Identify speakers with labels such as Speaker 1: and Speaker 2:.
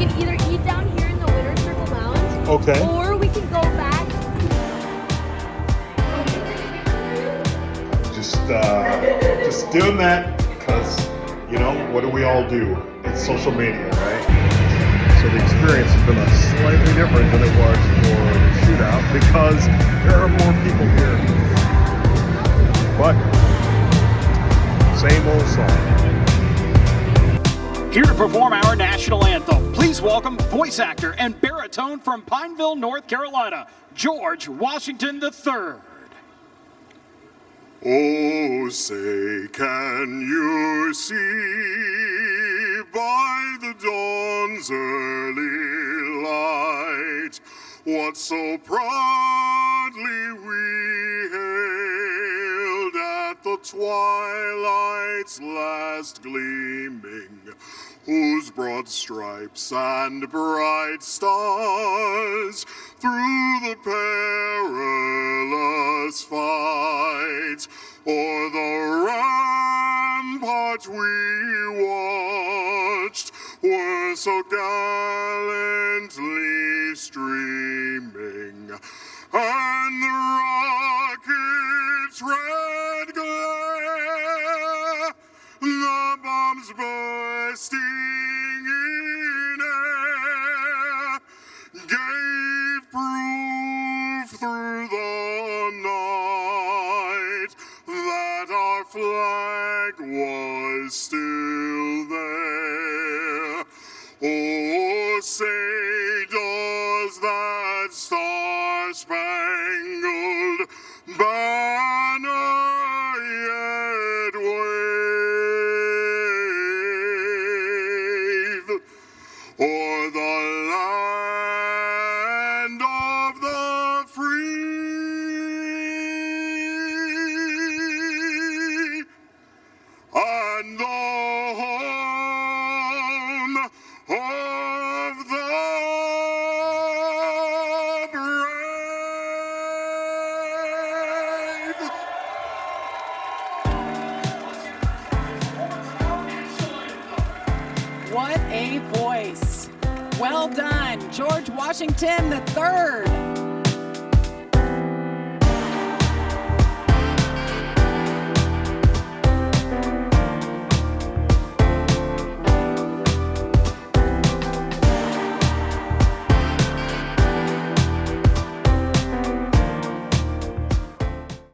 Speaker 1: can either eat down here in the Winter Circle Lounge.
Speaker 2: Okay.
Speaker 1: Or we can go back.
Speaker 2: Just doing that because, you know, what do we all do? It's social media, right? So the experience has been slightly different than it was for the shootout because there are more people here. But same old song.
Speaker 3: Here to perform our national anthem, please welcome voice actor and baritone from Pineville, North Carolina, George Washington III.
Speaker 2: Oh, say, can you see by the dawn's early light what so proudly we hailed at the twilight's last gleaming, whose broad stripes and bright stars through the perilous fight o'er the rampart we watched were so gallantly streaming, and the rocket's red glare, the bombs bursting in air, gave proof through the night that our flag was still there. Oh, say, does that star-spangled banner yet wave o'er the land of the free and the home of the brave?
Speaker 4: What a voice. Well done, George Washington III.